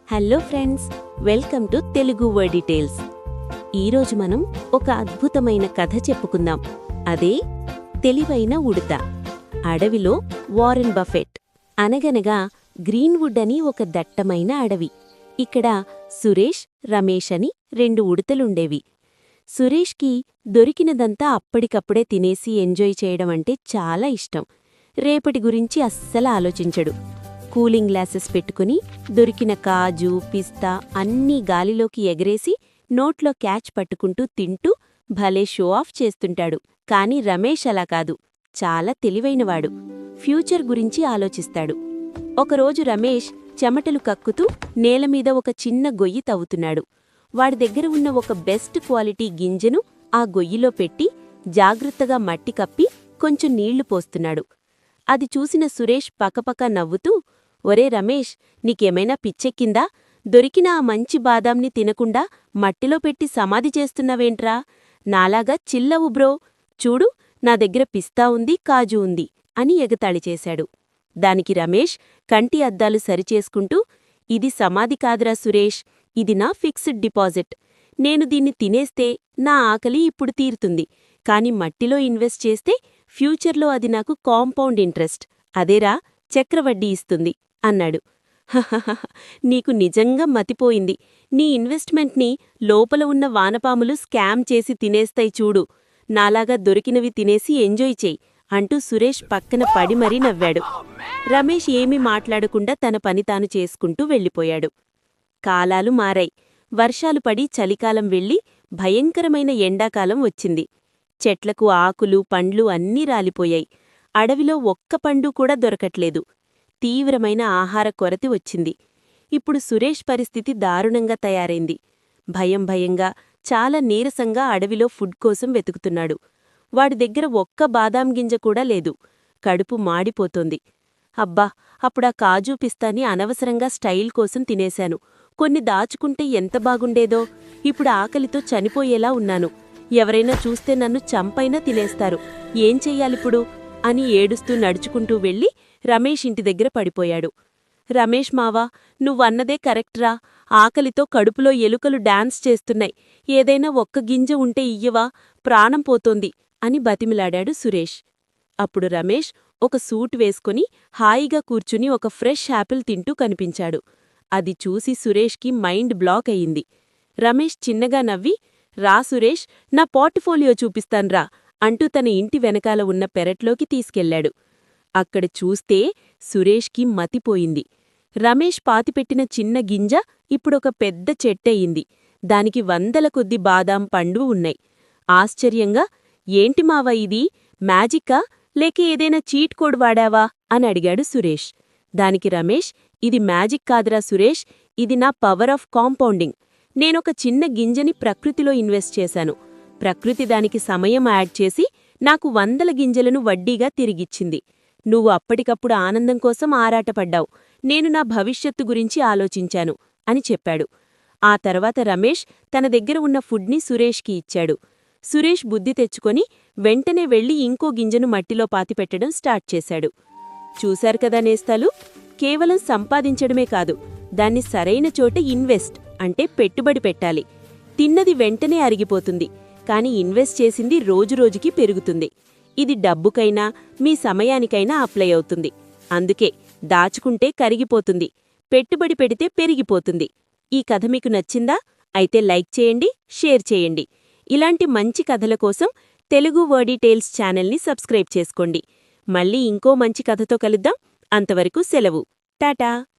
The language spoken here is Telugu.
Hello friends, welcome to Telugu word details. ఈరోజు మనం ఒక అద్భుతమైన కథ చెప్పుకుందాం. అదే తెలివైన ఉడత. అడవిలో వారెన్ బఫెట్. అనగనగా గ్రీన్వుడ్ అని ఒక దట్టమైన అడవి. ఇక్కడ సురేష్, రమేష్ అని 2 ఉడతలుండేవి. సురేష్కి దొరికినదంతా అప్పటికప్పుడే తినేసి ఎంజాయ్ చేయడం అంటే చాలా ఇష్టం. రేపటి గురించి అస్సలు ఆలోచించడు. కూలింగ్ గ్లాసెస్ పెట్టుకుని దొరికిన కాజు, పిస్తా అన్నీ గాలిలోకి ఎగరేసి నోట్లో క్యాచ్ పట్టుకుంటూ తింటూ భలే షో ఆఫ్ చేస్తుంటాడు. కాని రమేష్ అలా కాదు. చాలా తెలివైనవాడు. ఫ్యూచర్ గురించి ఆలోచిస్తాడు. ఒకరోజు రమేష్ చెమటలు కక్కుతూ నేలమీద ఒక చిన్న గొయ్యి తవ్వుతున్నాడు. వాడి దగ్గర ఉన్న ఒక బెస్ట్ క్వాలిటీ గింజను ఆ గొయ్యిలో పెట్టి జాగ్రత్తగా మట్టి కప్పి కొంచెం నీళ్లు పోస్తున్నాడు. అది చూసిన సురేష్ పకపక నవ్వుతూ, ఒరే రమేష్, నీకేమైనా పిచ్చెక్కిందా? దొరికిన ఆ మంచి బాదాంని తినకుండా మట్టిలో పెట్టి సమాధి చేస్తున్నావేంట్రా? నాలాగా చిల్లవు బ్రో. చూడు, నా దగ్గర పిస్తా ఉంది, కాజు ఉంది అని ఎగతాళి చేశాడు. దానికి రమేష్ కంటి అద్దాలు సరిచేసుకుంటూ, ఇది సమాధి కాదురా సురేష్, ఇది నా ఫిక్స్డ్ డిపాజిట్. నేను దీన్ని తినేస్తే నా ఆకలి ఇప్పుడు తీరుతుంది. కాని మట్టిలో ఇన్వెస్ట్ చేస్తే ఫ్యూచర్లో అది నాకు కాంపౌండ్ ఇంట్రెస్ట్, అదేరా చక్రవడ్డీ ఇస్తుంది అన్నాడు. హహహ, నీకు నిజంగా మతిపోయింది. నీ ఇన్వెస్ట్మెంట్ని లోపల ఉన్న వానపాములు స్కామ్ చేసి తినేస్తాయి చూడు. నాలాగా దొరికినవి తినేసి ఎంజాయ్ చెయ్యి అంటూ సురేష్ పక్కన పడి మరీ నవ్వాడు. రమేష్ ఏమీ మాట్లాడకుండా తన పని తాను చేసుకుంటూ వెళ్ళిపోయాడు. కాలాలు మారాయి. వర్షాలు పడి చలికాలం వెళ్ళి భయంకరమైన ఎండాకాలం వచ్చింది. చెట్లకు ఆకులు, పండ్లు అన్నీ రాలిపోయాయి. అడవిలో ఒక్క పండు కూడా దొరకట్లేదు. తీవ్రమైన ఆహార కొరత వచ్చింది. ఇప్పుడు సురేష్ పరిస్థితి దారుణంగా తయారైంది. భయంగా, చాలా నీరసంగా అడవిలో ఫుడ్ కోసం వెతుకుతున్నాడు. వాడి దగ్గర ఒక్క బాదాం గింజ కూడా లేదు. కడుపు మాడిపోతోంది. అబ్బా, అప్పుడా కాజూ పిస్తాని అనవసరంగా స్టైల్ కోసం తినేశాను. కొన్ని దాచుకుంటే ఎంత బాగుండేదో. ఇప్పుడు ఆకలితో చనిపోయేలా ఉన్నాను. ఎవరైనా చూస్తే నన్ను చంపైనా తినేస్తారు. ఏం చెయ్యాలిప్పుడు అని ఏడుస్తూ నడుచుకుంటూ వెళ్ళి రమేష్ ఇంటి దగ్గర పడిపోయాడు. రమేష్ మావా, నువ్వన్నదే కరెక్ట్రా. ఆకలితో కడుపులో ఎలుకలు డాన్స్ చేస్తున్నాయి. ఏదైనా ఒక్క గింజ ఉంటే ఇయ్యవా? ప్రాణం పోతోంది అని బతిమిలాడాడు సురేష్. అప్పుడు రమేష్ ఒక సూట్ వేసుకుని హాయిగా కూర్చుని ఒక ఫ్రెష్ యాపిల్ తింటూ కనిపించాడు. అది చూసి సురేష్కి మైండ్ బ్లాక్ అయింది. రమేష్ చిన్నగా నవ్వి, రా సురేష్, నా పోర్ట్ఫోలియో చూపిస్తాన్రా అంటూ తన ఇంటి వెనకాల ఉన్న పెరట్లోకి తీసుకెళ్లాడు. అక్కడ చూస్తే సురేష్కి మతిపోయింది. రమేష్ పాతిపెట్టిన చిన్న గింజ ఇప్పుడొక పెద్ద చెట్టయింది. దానికి 100ల కొద్ది బాదాం పండ్లు ఉన్నాయి. ఆశ్చర్యంగా, ఏంటి మావా ఇది? మ్యాజిక్కా లేక ఏదైనా చీట్ కోడ్ వాడావా అని అడిగాడు సురేష్. దానికి రమేష్, ఇది మ్యాజిక్ కాదురా సురేష్, ఇది నా పవర్ ఆఫ్ కాంపౌండింగ్. నేనొక చిన్న గింజని ప్రకృతిలో ఇన్వెస్ట్ చేశాను. ప్రకృతి దానికి సమయం యాడ్ చేసి నాకు 100ల గింజలను వడ్డీగా తిరిగిచ్చింది. నువ్వు అప్పటికప్పుడు ఆనందం కోసం ఆరాటపడ్డావు. నేను నా భవిష్యత్తు గురించి ఆలోచించాను అని చెప్పాడు. ఆ తర్వాత రమేష్ తన దగ్గర ఉన్న ఫుడ్ని సురేష్కి ఇచ్చాడు. సురేష్ బుద్ధి తెచ్చుకొని వెంటనే వెళ్లి ఇంకో గింజను మట్టిలో పాతిపెట్టడం స్టార్ట్ చేశాడు. చూశారు కదా నేస్తాలు, కేవలం సంపాదించడమే కాదు, దాన్ని సరైన చోట ఇన్వెస్ట్ అంటే పెట్టుబడి పెట్టాలి. తిన్నది వెంటనే అరిగిపోతుంది, కాని ఇన్వెస్ట్ చేసింది రోజురోజుకి పెరుగుతుంది. ఇది డబ్బుకైనా మీ సమయానికైనా అప్లై అవుతుంది. అందుకే దాచుకుంటే కరిగిపోతుంది, పెట్టుబడి పెడితే పెరిగిపోతుంది. ఈ కథ మీకు నచ్చిందా? అయితే లైక్ చేయండి, షేర్ చేయండి. ఇలాంటి మంచి కథల కోసం తెలుగు వర్డ్ డీటెయిల్స్ ఛానల్ని సబ్స్క్రైబ్ చేసుకోండి. మళ్ళీ ఇంకో మంచి కథతో కలుద్దాం. అంతవరకు సెలవు. టాటా.